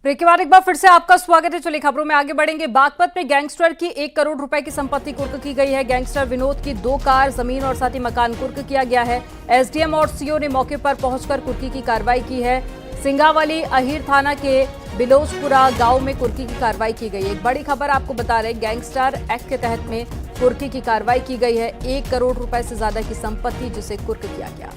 Break के बाद एक बार फिर से आपका स्वागत है। चलिए खबरों में आगे बढ़ेंगे। बागपत में गैंगस्टर की 1 करोड़ रुपए की संपत्ति कुर्क की गई है। गैंगस्टर विनोद की 2 कार, जमीन और साथ ही मकान कुर्क किया गया है। एसडीएम और सीओ ने मौके पर पहुंचकर कुर्की की कार्रवाई की है। सिंगावली अहीर थाना के बिलोचपुरा गांव में कुर्की की कार्रवाई की गई है। एक बड़ी खबर आपको बता रहे, गैंगस्टर एक्ट के तहत में कुर्की की कार्रवाई की गई है। 1 करोड़ रुपए से ज्यादा की संपत्ति जिसे कुर्क किया गया।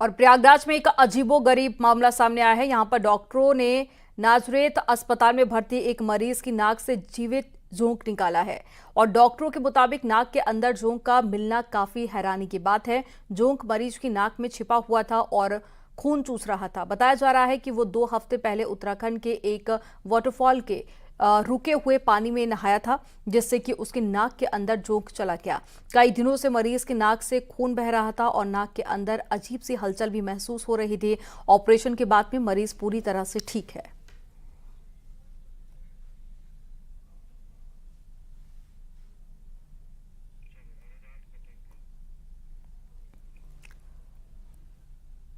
और प्रयागराज में एक अजीबोगरीब मामला सामने आया है। यहां पर डॉक्टरों ने नाजरेत अस्पताल में भर्ती एक मरीज की नाक से जीवित जोंक निकाला है और डॉक्टरों के मुताबिक नाक के अंदर जोंक का मिलना काफी हैरानी की बात है। जोंक मरीज की नाक में छिपा हुआ था और खून चूस रहा था। बताया जा रहा है कि वो 2 हफ्ते पहले उत्तराखंड के एक वाटरफॉल के रुके हुए पानी में नहाया था, जिससे कि उसकी नाक के अंदर जोंक चला गया। कई दिनों से मरीज की नाक से खून बह रहा था और नाक के अंदर अजीब सी हलचल भी महसूस हो रही थी। ऑपरेशन के बाद में मरीज पूरी तरह से ठीक है।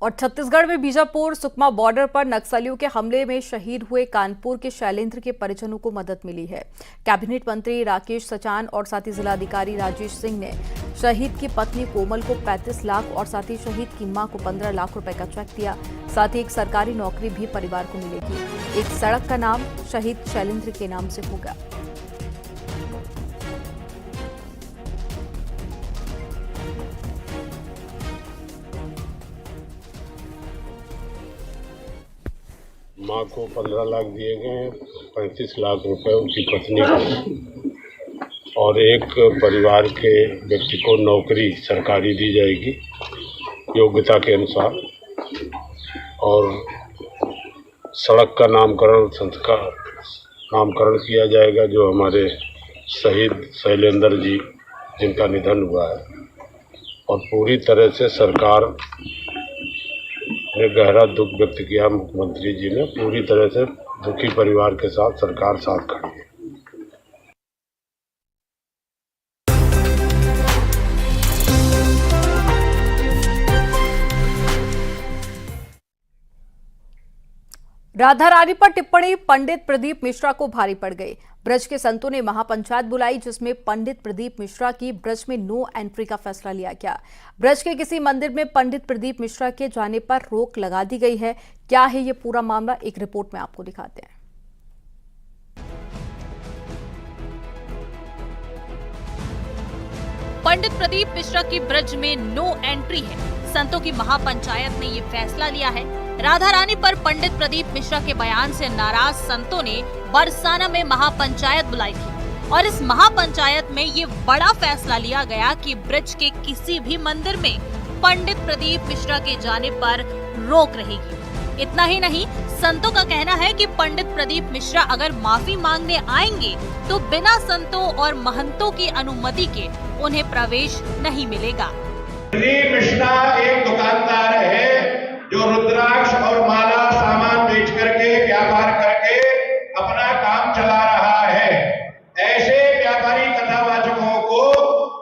और छत्तीसगढ़ में बीजापुर सुकमा बॉर्डर पर नक्सलियों के हमले में शहीद हुए कानपुर के शैलेंद्र के परिजनों को मदद मिली है। कैबिनेट मंत्री राकेश सचान और साथ ही जिलाधिकारी राजेश सिंह ने शहीद की पत्नी कोमल को 35 लाख और साथ ही शहीद की मां को 15 लाख रुपए का चेक दिया। साथ ही एक सरकारी नौकरी भी परिवार को मिलेगी। एक सड़क का नाम शहीद शैलेंद्र के नाम से होगा। माँ को 15 लाख दिए गए हैं, 35 लाख रुपए उनकी पत्नी को और एक परिवार के व्यक्ति को नौकरी सरकारी दी जाएगी योग्यता के अनुसार। और सड़क का नामकरण किया जाएगा जो हमारे शहीद शैलेंद्र जी जिनका निधन हुआ है। और पूरी तरह से सरकार ने गहरा दुख व्यक्त किया। मुख्यमंत्री जी ने पूरी तरह से दुखी परिवार के साथ सरकार साथ खड़ी है। राधा रानी पर टिप्पणी पंडित प्रदीप मिश्रा को भारी पड़ गई। ब्रज के संतों ने महापंचायत बुलाई, जिसमें पंडित प्रदीप मिश्रा की ब्रज में नो एंट्री का फैसला लिया गया। ब्रज के किसी मंदिर में पंडित प्रदीप मिश्रा के जाने पर रोक लगा दी गई है। क्या है ये पूरा मामला, एक रिपोर्ट में आपको दिखाते हैं। पंडित प्रदीप मिश्रा की ब्रज में नो एंट्री है। संतों की महापंचायत ने ये फैसला लिया है। राधा रानी पर पंडित प्रदीप मिश्रा के बयान से नाराज संतों ने बरसाना में महापंचायत बुलाई थी और इस महापंचायत में ये बड़ा फैसला लिया गया कि ब्रज के किसी भी मंदिर में पंडित प्रदीप मिश्रा के जाने पर रोक रहेगी। इतना ही नहीं, संतों का कहना है कि पंडित प्रदीप मिश्रा अगर माफी मांगने आएंगे तो बिना संतों और महंतों की अनुमति के उन्हें प्रवेश नहीं मिलेगा। प्रदीप मिश्रा एक दुकानदार है जो रुद्राक्ष और माला सामान बेच करके व्यापार करके अपना काम चला रहा है। ऐसे व्यापारी कथावाचकों को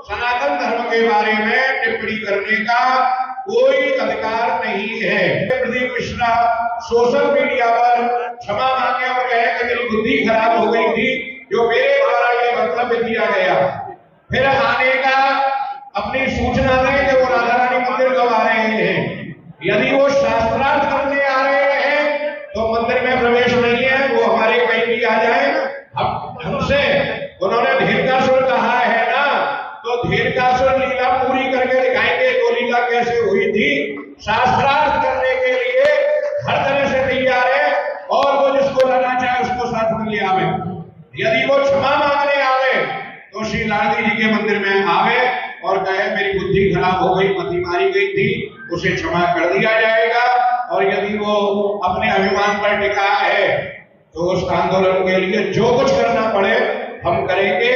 सनातन धर्म के बारे में टिप्पणी करने का कोई अधिकार नहीं है। प्रदीप मिश्रा सोशल मीडिया पर क्षमा मांगे और कहे कि मेरी बुद्धि खराब हो गई थी जो मेरे द्वारा ये वक्तव्य दिया गया। फिर आने का अपनी सूचना दें कि वो राधा रानी मंदिर कब आ रहे हैं। यदि वो शास्त्रार्थ करने आ रहे हैं तो मंदिर में प्रवेश नहीं है, वो हमारे कहीं भी आ जाए। हमसे उन्होंने धीरकासुर कहा है ना, तो धीरकासुर लीला पूरी करके दिखाएंगे वो लीला कैसे हुई थी। शास्त्रार्थ करने के लिए हर तरह से तैयार है और वो जिसको लाना चाहे उसको साथ में ले आवे। यदि वो क्षमा मांगने आवे तो श्री लालजी जी के मंदिर में आवे और कहे मेरी बुद्धि खराब हो गई, मति मारी गई थी, उसे क्षमा कर दिया जाएगा। और यदि वो अपने अभिमान पर टिका है तो उस आंदोलन के लिए जो कुछ करना पड़े हम करेंगे।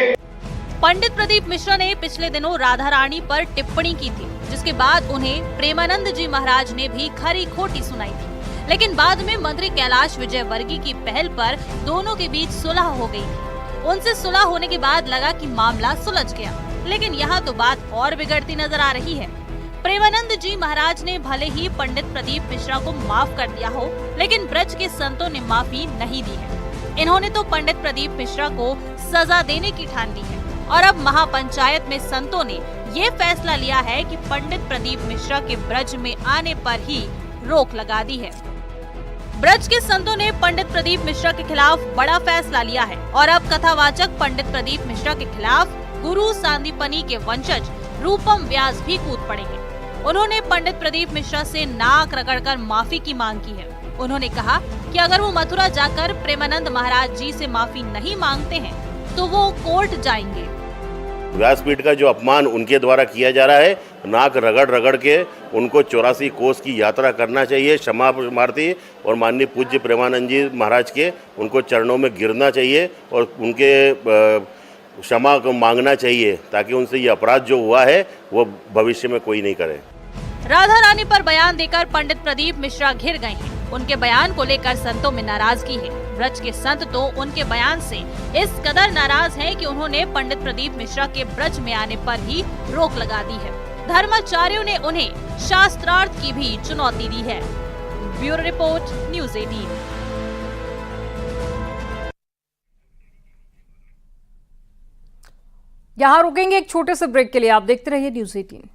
पंडित प्रदीप मिश्रा ने पिछले दिनों राधा रानी पर टिप्पणी की थी, जिसके बाद उन्हें प्रेमानंद जी महाराज ने भी खरी खोटी सुनाई थी। लेकिन बाद में मंत्री कैलाश विजयवर्गीय की पहल पर दोनों के बीच सुलह हो गई थी। उनसे सुलह होने के बाद लगा कि मामला सुलझ गया। लेकिन यहाँ तो बात और बिगड़ती नजर आ रही है। प्रेमानंद जी महाराज ने भले ही पंडित प्रदीप मिश्रा को माफ कर दिया हो, लेकिन ब्रज के संतों ने माफी नहीं दी है। इन्होंने तो पंडित प्रदीप मिश्रा को सजा देने की ठान ली है और अब महापंचायत में संतों ने ये फैसला लिया है कि पंडित प्रदीप मिश्रा के ब्रज में आने पर ही रोक लगा दी है। ब्रज के संतों ने पंडित प्रदीप मिश्रा के खिलाफ बड़ा फैसला लिया है और अब कथावाचक पंडित प्रदीप मिश्रा के खिलाफ गुरु सांदीपनी के वंशज रूपम व्यास भी कूद पड़ेंगे। उन्होंने पंडित प्रदीप मिश्रा से नाक रगड़कर माफी की मांग की है। उन्होंने कहा कि अगर वो मथुरा जाकर प्रेमानंद महाराज जी से माफी नहीं मांगते हैं तो वो कोर्ट जाएंगे। व्यासपीठ का जो अपमान उनके द्वारा किया जा रहा है, नाक रगड़ रगड़ के उनको 84 कोस की यात्रा करना चाहिए, क्षमा प्रार्थी और माननीय पूज्य प्रेमानंद जी महाराज के उनको चरणों में गिरना चाहिए और उनके क्षमा को मांगना चाहिए ताकि उनसे ये अपराध जो हुआ है वो भविष्य में कोई नहीं करे। राधा रानी पर बयान देकर पंडित प्रदीप मिश्रा घिर गए हैं। उनके बयान को लेकर संतों में नाराजगी है। ब्रज के संत तो उनके बयान से इस कदर नाराज हैं कि उन्होंने पंडित प्रदीप मिश्रा के ब्रज में आने पर ही रोक लगा दी है। धर्माचार्यों ने उन्हें शास्त्रार्थ की भी चुनौती दी है। Bureau report, news 18। यहाँ रुकेंगे एक छोटे से ब्रेक के लिए। आप देखते रहिए न्यूज़ 18।